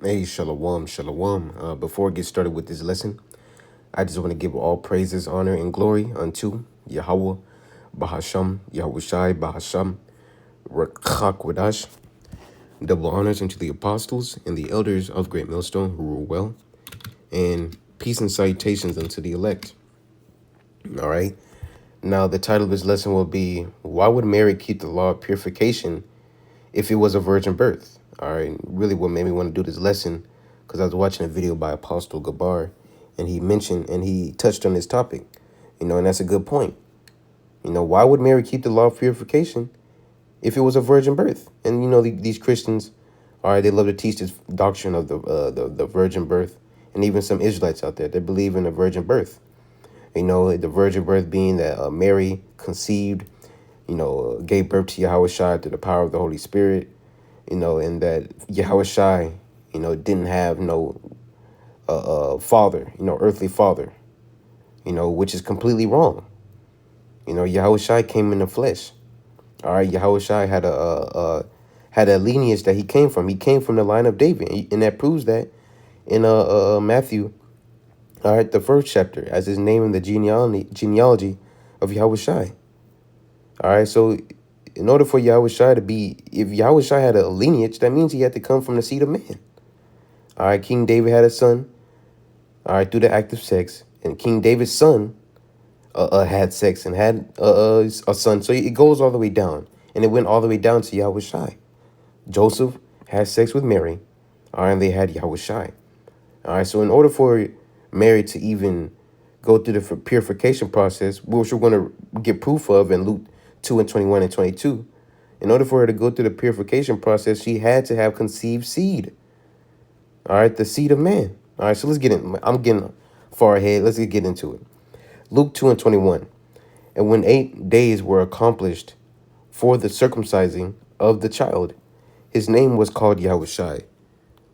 Hey, shalom, shalom. Before I get started with this lesson, I just want to give all praises, honor, and glory unto Yahweh, Bahasham, Yahweh Shai, Bahasham, Rakhakwadash. Double honors unto the apostles and the elders of Great Millstone who rule well, and peace and salutations unto the elect. All right. Now, the title of this lesson will be, Why would Mary keep the law of purification if it was a virgin birth? All right. Really, what made me want to do this lesson, because I was watching a video by Apostle Gabar, and he touched on this topic, and that's a good point. Why would Mary keep the law of purification if it was a virgin birth? And, these Christians, all right, they love to teach this doctrine of the virgin birth, and even some Israelites out there, they believe in the virgin birth. The virgin birth being that Mary conceived, gave birth to Yahweh Shai through the power of the Holy Spirit, and that Yahweh Shai, didn't have no father, earthly father, which is completely wrong. Yahweh Shai came in the flesh. All right, Yahweh Shai had a lineage that he came from. He came from the line of David, and that proves that in Matthew, all right, the first chapter, as his name in the genealogy of Yahweh Shai. All right, so in order for Yahweh Shai to be, if Yahweh Shai had a lineage, that means he had to come from the seed of man. All right, King David had a son, all right, through the act of sex, and King David's son had sex and had a son. So it goes all the way down, and it went all the way down to Yahweh Shai. Joseph had sex with Mary, all right, and they had Yahweh Shai. All right, so in order for Mary to even go through the purification process, which we're going to get proof of in Luke 2 and 21 and 22, in order for her to go through the purification process, she had to have conceived seed. All right, the seed of man. All right, so let's get in. I'm getting far ahead. Let's get into it. Luke 2 and 21. And when 8 days were accomplished for the circumcising of the child, his name was called Yahushai,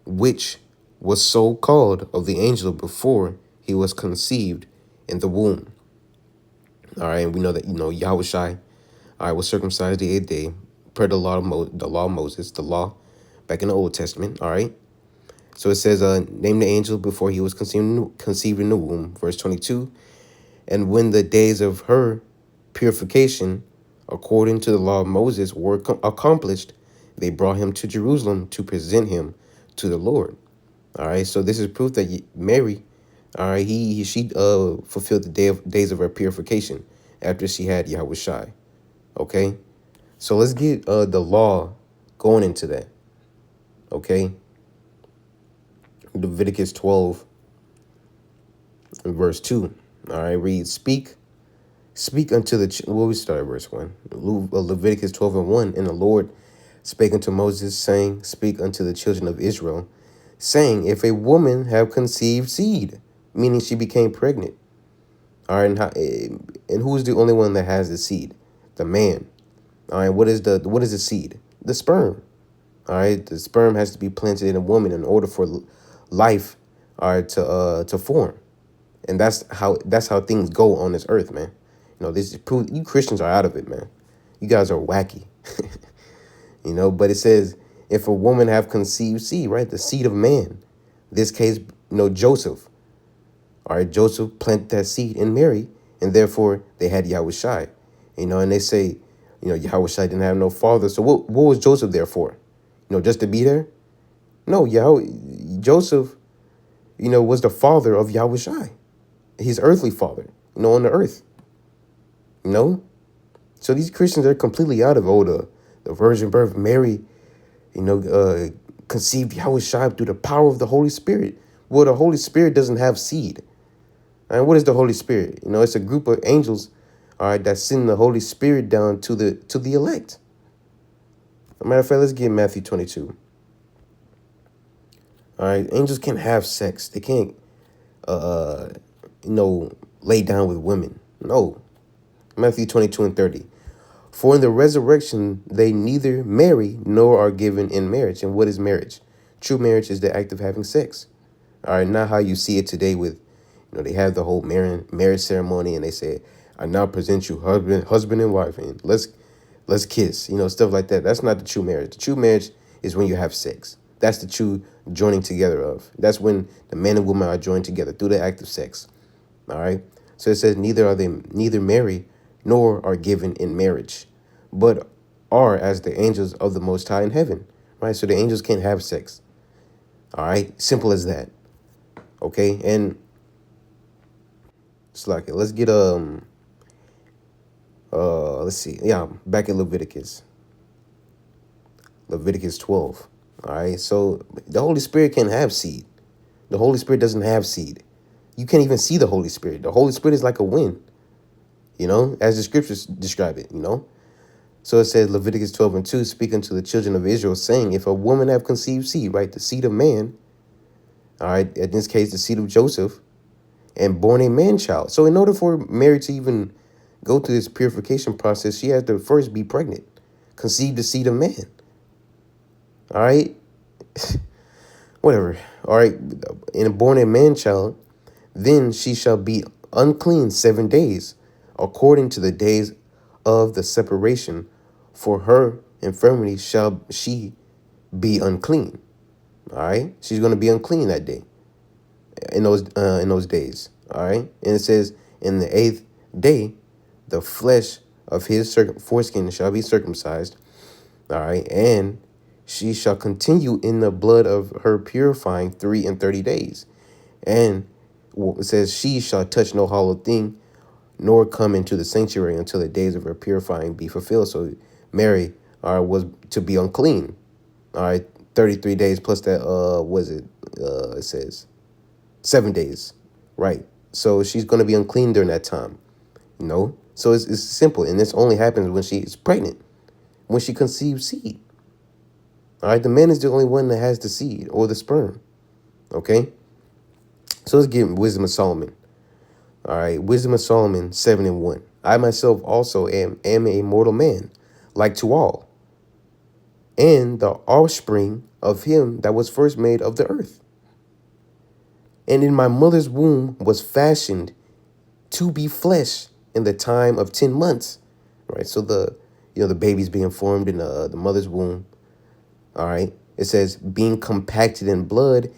which was so called of the angel before he was conceived in the womb. All right, and we know that, Yahushai, all right, was circumcised the 8th day, per the law of Moses, the law back in the Old Testament. All right. So it says, name the angel before he was conceived in the womb. Verse 22. And when the days of her purification, according to the law of Moses, were accomplished, they brought him to Jerusalem to present him to the Lord. All right. So this is proof that Mary, all right, she fulfilled the days of her purification after she had Yahweh Shai. Okay. So let's get the law going into that. Okay. Leviticus 12 and verse 2. All right, read, speak unto the, we start at verse 1. Leviticus 12 and 1. And the Lord spake unto Moses, saying, speak unto the children of Israel, saying, if a woman have conceived seed, meaning she became pregnant. All right, and who's the only one that has the seed? The man. All right, what is the seed? The sperm. All right, the sperm has to be planted in a woman in order for life, all right, to form. And that's how things go on this earth, man. This is proof. You Christians are out of it, man. You guys are wacky. But it says, if a woman have conceived seed, right, the seed of man, this case, Joseph. All right, Joseph planted that seed in Mary, and therefore they had Yahweh Shai. And they say, Yahweh Shai didn't have no father. So what was Joseph there for? Just to be there? No, Joseph, was the father of Yahweh Shai, his earthly father, on the earth. So these Christians are completely out of the virgin birth. Mary, conceived Yahweh Shai through the power of the Holy Spirit. Well, the Holy Spirit doesn't have seed. And what is the Holy Spirit? It's a group of angels, all right, that send the Holy Spirit down to the elect. As a matter of fact, let's get Matthew 22. All right, angels can't have sex. They can't, lay down with women. No. Matthew 22 and 30. For in the resurrection, they neither marry nor are given in marriage. And what is marriage? True marriage is the act of having sex. All right, not how you see it today with, they have the whole marriage ceremony and they say, I now present you husband and wife, and let's kiss, stuff like that. That's not the true marriage. The true marriage is when you have sex. That's the true joining together of. That's when the man and woman are joined together through the act of sex. All right. So it says neither marry nor are given in marriage, but are as the angels of the Most High in heaven. Right. So the angels can't have sex. All right. Simple as that. Okay. And it's like let's get let's see. Yeah, back in Leviticus 12. All right. So the Holy Spirit can't have seed. The Holy Spirit doesn't have seed. You can't even see the Holy Spirit. The Holy Spirit is like a wind, as the scriptures describe it. So it says Leviticus 12:2, speaking to the children of Israel, saying, if a woman have conceived seed, right, the seed of man, all right, in this case, the seed of Joseph, and born a man child. So in order for Mary to even go through this purification process, she has to first be pregnant, conceive the seed of man. All right. Whatever. All right. And born a man child, then she shall be unclean 7 days, according to the days of the separation. For her infirmity shall she be unclean. All right. She's going to be unclean that day, in those days. All right. And it says, in the 8th day, the flesh of his foreskin shall be circumcised. All right. And she shall continue in the blood of her purifying 30 days. And it says, she shall touch no hollow thing, nor come into the sanctuary until the days of her purifying be fulfilled. So Mary was to be unclean. All right, 33 days plus that, it says 7 days. Right. So she's going to be unclean during that time, So it's simple. And this only happens when she is pregnant, when she conceives seed. All right, the man is the only one that has the seed or the sperm. Okay. So let's get Wisdom of Solomon. All right, Wisdom of Solomon 7:1. I myself also am a mortal man, like to all, and the offspring of him that was first made of the earth. And in my mother's womb was fashioned to be flesh in the time of 10 months. Right, so the baby's being formed in the mother's womb. All right, it says being compacted in blood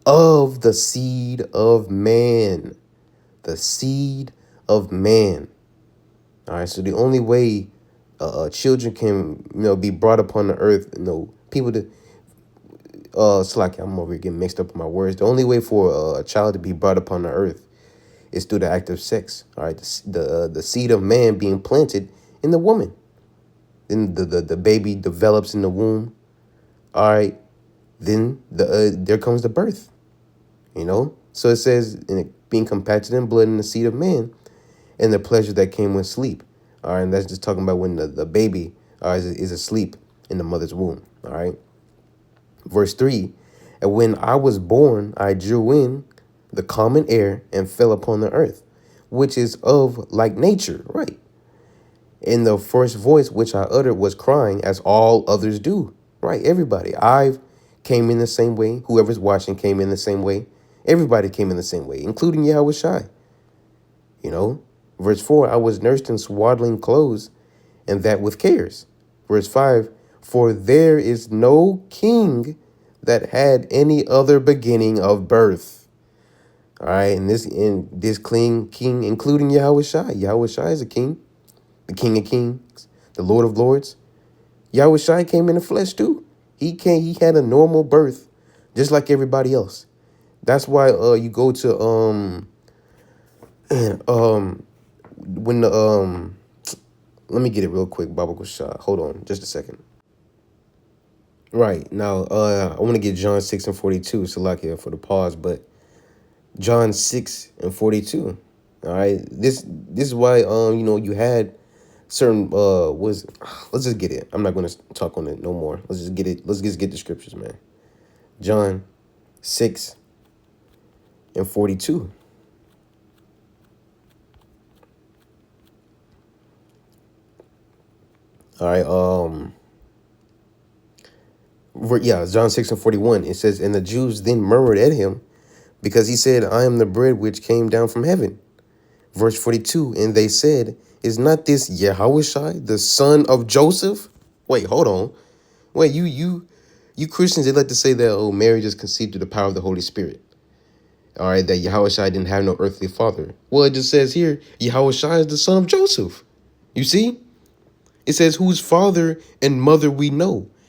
of the seed of man. The seed of man. All right, so the only way children can be brought upon the earth, people to it's like I'm over here getting mixed up with my words. The only way for a child to be brought upon the earth is through the act of sex. All right, the seed of man being planted in the woman. Then the baby develops in the womb. All right, then there comes the birth. So it says being compacted in blood in the seed of man, and the pleasure that came with sleep. All right, and that's just talking about when the baby is asleep in the mother's womb. All right. Verse 3, and when I was born, I drew in the common air and fell upon the earth, which is of like nature. Right. And the first voice which I uttered was crying, as all others do. Right. Everybody. I came in the same way. Whoever's watching came in the same way. Everybody came in the same way, including Yahweh Shai. Verse 4, I was nursed in swaddling clothes, and that with cares. Verse 5, for there is no king that had any other beginning of birth. All right, and this king, including Yahweh Shai. Yahweh Shai is a king, the King of Kings, the Lord of Lords. Yahweh Shai came in the flesh too. He had a normal birth, just like everybody else. That's why you go to when the let me get it real quick, Baba Kushah. Hold on just a second. Right now, I want to get John 6:42, Salakia, for the pause, but John 6:42. All right, this is why you had certain let's just get it. I'm not going to talk on it no more. Let's just get it. Let's just get the scriptures, man. John 6:42. All right, John 6:41. It says, and the Jews then murmured at him, because he said, I am the bread which came down from heaven. Verse 42, and they said, is not this Yahushai, the son of Joseph? Wait, hold on. Wait, you You Christians, they like to say that, oh, Mary just conceived through the power of the Holy Spirit. All right, that Yahushua didn't have no earthly father. Well, it just says here, Yahushua is the son of Joseph. You see? It says whose father and mother we know.